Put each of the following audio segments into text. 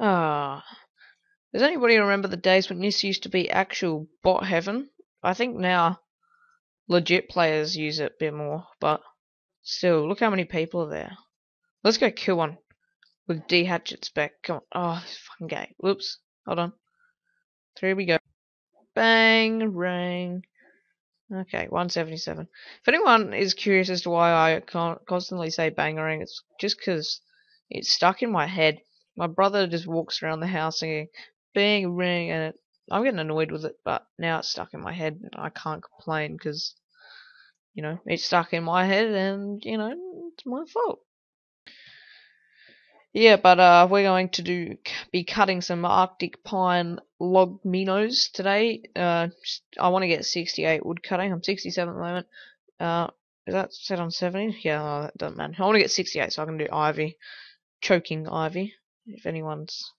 Ah, does anybody remember the days when this used to be actual bot heaven? I think now legit players use it a bit more, but still, look how many people are there. Let's go kill one with D hatchet spec. Come on. Oh, this fucking gay. Whoops. Hold on. Here we go. Bang, rang. Okay, 177. If anyone is curious as to why I constantly say bangarang, it's just because it's stuck in my head. My brother just walks around the house singing bang ring, and I'm getting annoyed with it, but now it's stuck in my head, and I can't complain because, it's stuck in my head, and, it's my fault. Yeah, but we're going to be cutting some Arctic pine log minos today. I want to get 68 wood cutting. I'm 67 at the moment. Is that set on 70? Yeah, no, that doesn't matter. I want to get 68 so I can do ivy, choking ivy. If anyone's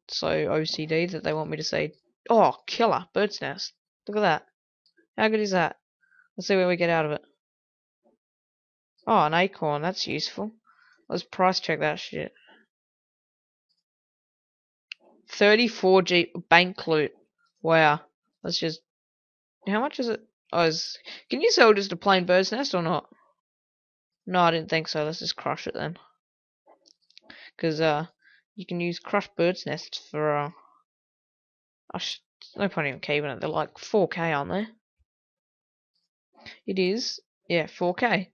so OCD that they want me to say, oh, killer bird's nest. Look at that. How good is that? Let's see what we get out of it. Oh, an acorn. That's useful. Let's price check that shit. 34G bank loot. Wow. Let's just. How much is it? Oh, can you sell just a plain bird's nest or not? No, I didn't think so. Let's just crush it then. Because you can use crushed bird's nests for no point even keeping it. They're like 4K, aren't they? It is. Yeah, 4K.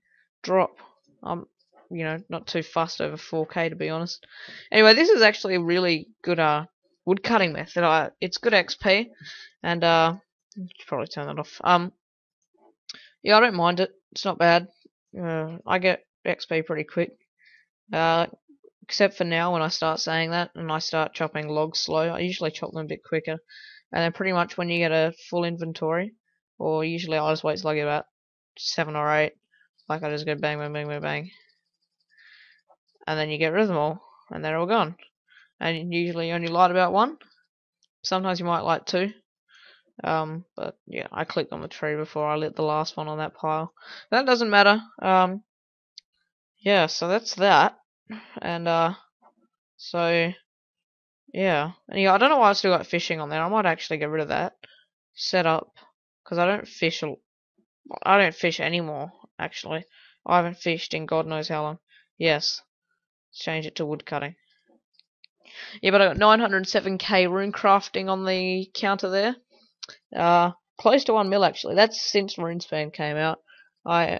Drop. I'm, not too fussed over 4K to be honest. Anyway, this is actually a really good wood cutting method. It's good XP, and should probably turn that off. Yeah, I don't mind it. It's not bad. I get XP pretty quick. Except for now when I start saying that and I start chopping logs slow. I usually chop them a bit quicker. And then pretty much when you get a full inventory, or usually I just wait till I get about 7 or 8. Like I just go bang, bang, bang, bang, bang. And then you get rid of them all. And they're all gone. And you usually only light about 1. Sometimes you might light 2. But yeah, I clicked on the tree before I lit the last one on that pile. That doesn't matter. Yeah, so that's that. And so yeah. And yeah, I don't know why I still got fishing on there. I might actually get rid of that. Set up, because I don't fish. I don't fish anymore. Actually, I haven't fished in God knows how long. Yes, change it to wood cutting. Yeah, but I got 907k rune crafting on the counter there. Close to 1 mil actually. That's since RuneSpan came out. I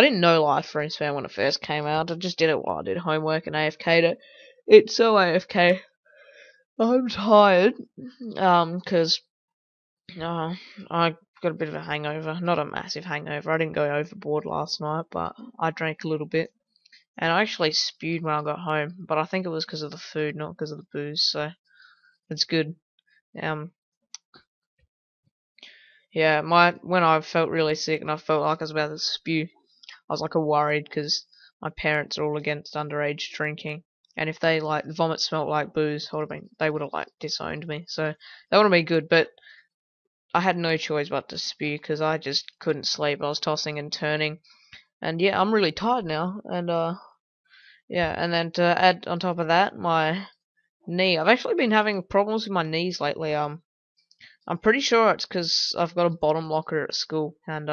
didn't know Life RuneSpan when it first came out. I just did it while I did homework and AFK'd it. It's so AFK. I'm tired. Because I got a bit of a hangover. Not a massive hangover. I didn't go overboard last night, but I drank a little bit. And I actually spewed when I got home, but I think it was because of the food, not because of the booze, so it's good. Yeah, when I felt really sick and I felt like I was about to spew, I was like worried because my parents are all against underage drinking, and if they like vomit smelt like booze, they would have like disowned me. So that would have been good, but I had no choice but to spew because I just couldn't sleep. I was tossing and turning, and yeah, I'm really tired now. And yeah, and then to add on top of that, my knee. I've actually been having problems with my knees lately. I'm pretty sure it's because I've got a bottom locker at school, and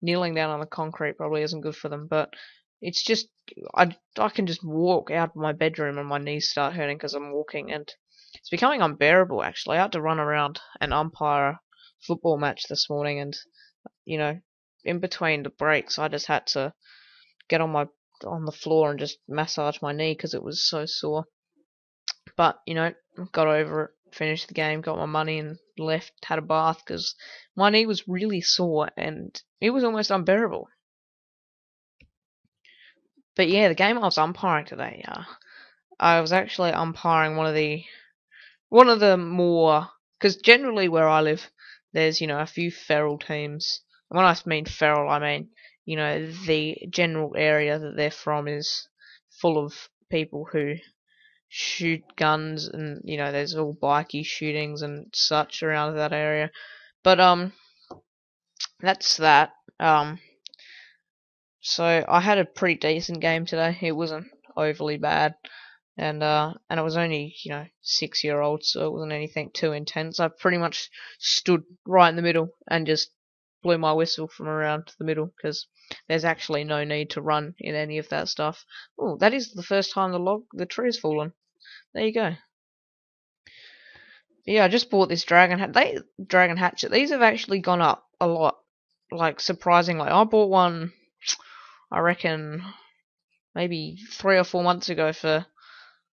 kneeling down on the concrete probably isn't good for them. But it's just I can just walk out of my bedroom and my knees start hurting because I'm walking, and it's becoming unbearable. Actually, I had to run around and umpire a football match this morning, and in between the breaks, I just had to get on the floor and just massage my knee because it was so sore. But got over it, finished the game, got my money, and left. Had a bath because my knee was really sore and it was almost unbearable. But yeah, the game I was umpiring today, I was actually umpiring one of the more, because generally where I live, there's a few feral teams. And when I mean feral, I mean the general area that they're from is full of people who shoot guns, and there's all bikey shootings and such around that area. But that's that. So I had a pretty decent game today. It wasn't overly bad. and it was only 6-year-old, so it wasn't anything too intense. I pretty much stood right in the middle and just blew my whistle from around the middle because there's actually no need to run in any of that stuff. Oh, that is the first time the tree has fallen. There you go. Yeah, I just bought this dragon hatchet. These have actually gone up a lot, like surprisingly. I bought one, I reckon, maybe 3 or 4 months ago for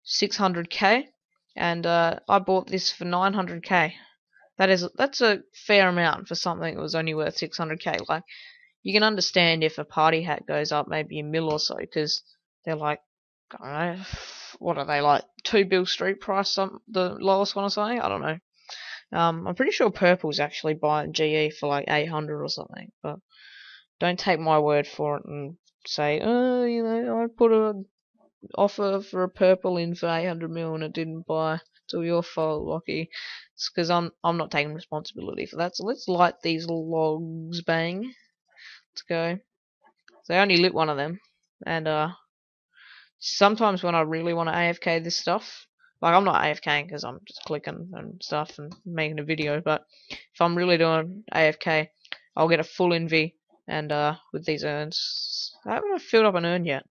600k, and I bought this for 900k. That's a fair amount for something that was only worth 600k. Like, you can understand if a party hat goes up maybe a mil or so, because they're like, I don't know, what are they, like 2 bill street price, the lowest one or something? I don't know. I'm pretty sure purple's actually buying GE for like 800 or something, but don't take my word for it and say, oh, I put a offer for a purple in for 800 mil and it didn't buy. It's all your fault, Lockie. It's because I'm not taking responsibility for that. So let's light these logs, bang. Let's go. So I only lit one of them, and sometimes when I really want to AFK this stuff, like I'm not AFKing because I'm just clicking and stuff and making a video, but if I'm really doing AFK, I'll get a full inv, and with these urns, I haven't filled up an urn yet.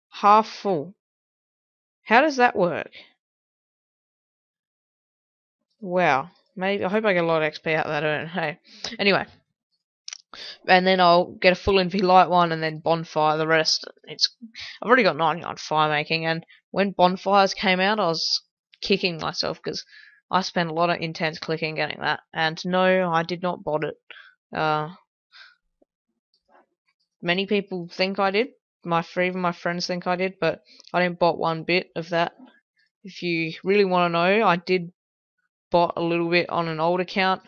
Half full. How does that work? Wow. Maybe I hope I get a lot of XP out of that urn. Hey. Anyway. And then I'll get a full NV light one and then bonfire the rest. I've already got 99 fire making, and when bonfires came out I was kicking myself because I spent a lot of intense clicking getting that. And no, I did not bot it. Many people think I did. Even my friends think I did, but I didn't bot one bit of that. If you really want to know, I did bot a little bit on an old account.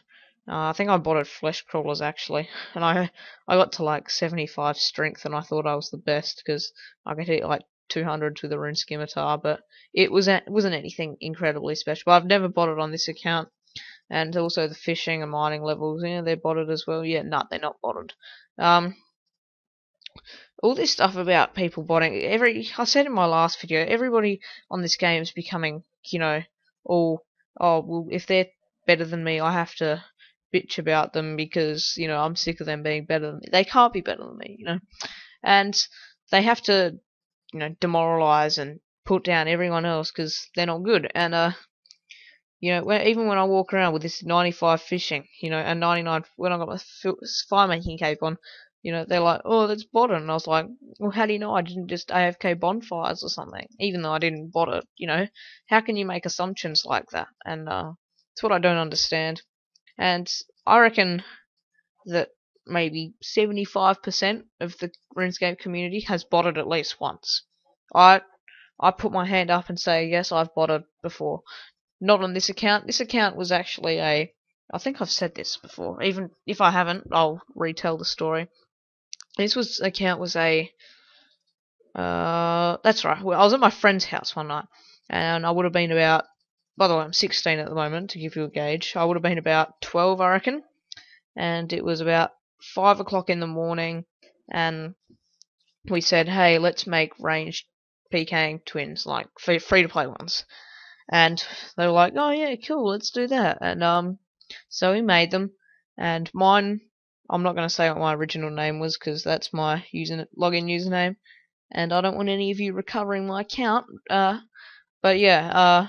I think I botted flesh crawlers actually, and I got to like 75 strength, and I thought I was the best because I could hit like 200 with the rune scimitar, but it wasn't anything incredibly special. But I've never botted on this account, and also the fishing and mining levels, they're botted as well. Yeah, no, they're not botted. All this stuff about people botting, I said in my last video, everybody on this game is becoming, all, oh, well, if they're better than me, I have to bitch about them because, I'm sick of them being better than me. They can't be better than me, and they have to, demoralize and put down everyone else because they're not good. And, even when I walk around with this 95 fishing, and 99 when I got my fire making cape on, they're like, oh, that's botted. And I was like, well, how do you know I didn't just AFK bonfires or something? Even though I didn't bot it, how can you make assumptions like that? And it's what I don't understand. And I reckon that maybe 75% of the RuneScape community has botted at least once. I put my hand up and say, yes, I've botted before. Not on this account. This account was actually I think I've said this before. Even if I haven't, I'll retell the story. This account was that's right. Well, I was at my friend's house one night, and I would have been about, by the way, I'm 16 at the moment, to give you a gauge. I would have been about 12, I reckon, and it was about 5 o'clock in the morning, and we said, hey, let's make ranged PKing twins, like free-to-play ones. And they were like, oh yeah, cool, let's do that. And so we made them, and mine, I'm not going to say what my original name was because that's my login username, and I don't want any of you recovering my account. But yeah,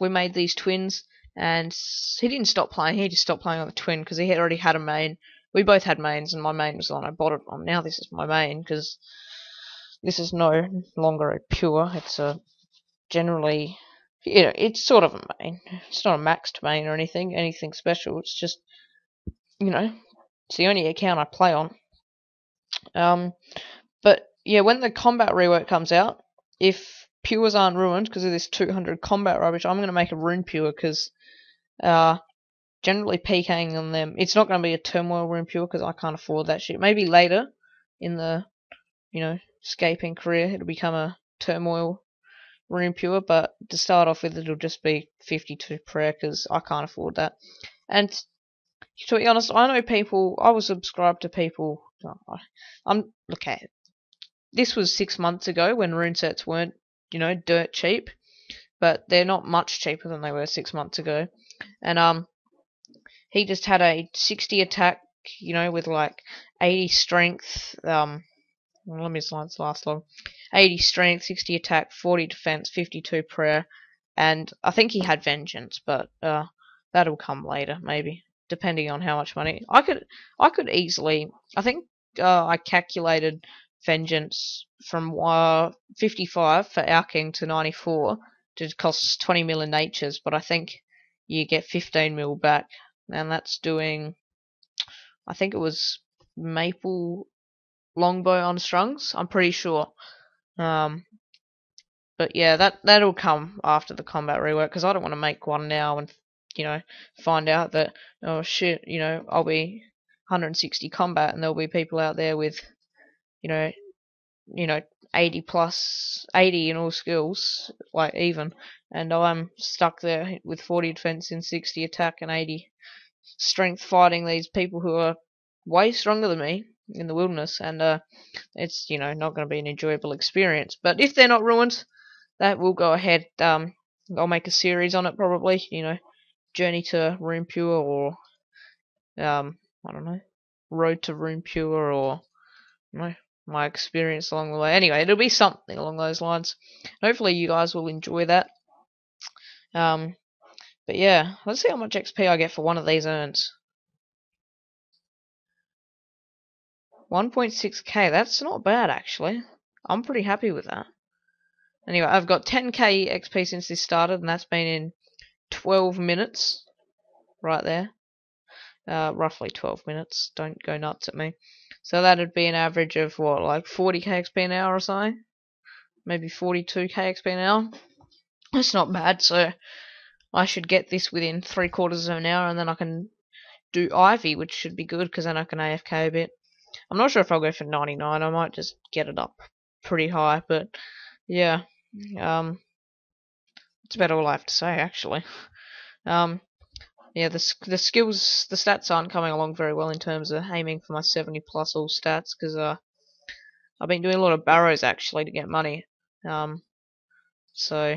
we made these twins, and he didn't stop playing. He just stopped playing on the twin because he had already had a main. We both had mains, and my main was the one I botted on. Now this is my main because this is no longer a pure. It's a generally, it's sort of a main. It's not a maxed main or anything special. It's just, it's the only account I play on. But yeah, when the combat rework comes out, if pures aren't ruined because of this 200 combat rubbish, I'm going to make a rune pure because generally PKing on them, it's not going to be a turmoil rune pure because I can't afford that shit. Maybe later in the, escaping career, it'll become a turmoil rune pure, but to start off with, it'll just be 52 prayer because I can't afford that. And to be honest, I know people. I was subscribed to people. Okay. This was 6 months ago when rune sets weren't, dirt cheap. but they're not much cheaper than they were 6 months ago. And he just had a 60 attack, with like 80 strength. Well, let me last long. 80 strength, 60 attack, 40 defense, 52 prayer, and I think he had vengeance, but that'll come later, maybe, depending on how much money. I could easily. I think I calculated vengeance from 55 for our king to 94 to cost 20 mil in natures, but I think you get 15 mil back, and that's doing. I think it was maple longbow on strungs. I'm pretty sure. Um, but yeah, that'll come after the combat rework because I don't want to make one now and find out that, oh shit, I'll be 160 combat and there'll be people out there with you know you know 80 plus 80 in all skills, like even, and I'm stuck there with 40 defense and 60 attack and 80 strength fighting these people who are way stronger than me in the wilderness, and it's not going to be an enjoyable experience. But if they're not ruined, that will go ahead. I'll make a series on it probably. Journey to Room Pure, or I don't know, Road to Room Pure, or my experience along the way. Anyway, it'll be something along those lines. Hopefully, you guys will enjoy that. But yeah, let's see how much XP I get for one of these urns. 1.6k, that's not bad actually. I'm pretty happy with that. Anyway, I've got 10k XP since this started, and that's been in 12 minutes. Right there. Roughly 12 minutes. Don't go nuts at me. So that'd be an average of, what, like 40k XP an hour or something? Maybe 42k XP an hour? That's not bad, so I should get this within 3/4 of an hour, and then I can do Ivy, which should be good, because then I can AFK a bit. I'm not sure if I'll go for 99, I might just get it up pretty high, but yeah. That's about all I have to say, actually. Yeah, the skills, the stats aren't coming along very well in terms of aiming for my 70 plus all stats, because I've been doing a lot of barrows actually to get money. So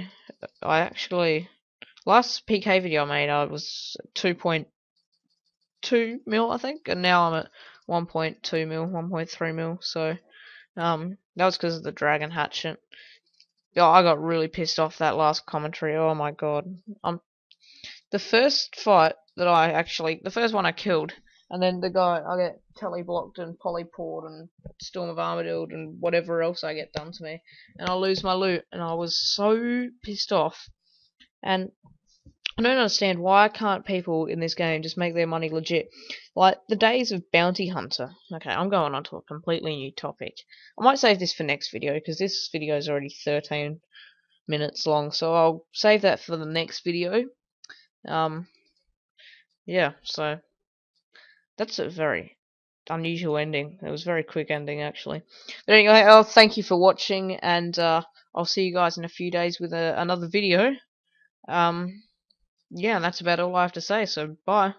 I actually, last PK video I made, I was 2.2 mil I think, and now I'm at 1.2 mil, 1.3 mil. So that was because of the dragon hatchet. Oh, I got really pissed off that last commentary. Oh my god. The first fight that the first one I killed, and then the guy, I get telly-blocked and polypawed and Storm of Armadyl and whatever else I get done to me, and I lose my loot, and I was so pissed off. And I don't understand, why can't people in this game just make their money legit? Like, the days of Bounty Hunter. Okay, I'm going on to a completely new topic. I might save this for next video, because this video is already 13 minutes long, so I'll save that for the next video. Yeah, so that's a very unusual ending. It was a very quick ending, actually. But anyway, I'll thank you for watching, and I'll see you guys in a few days with another video. Yeah, that's about all I have to say, so bye.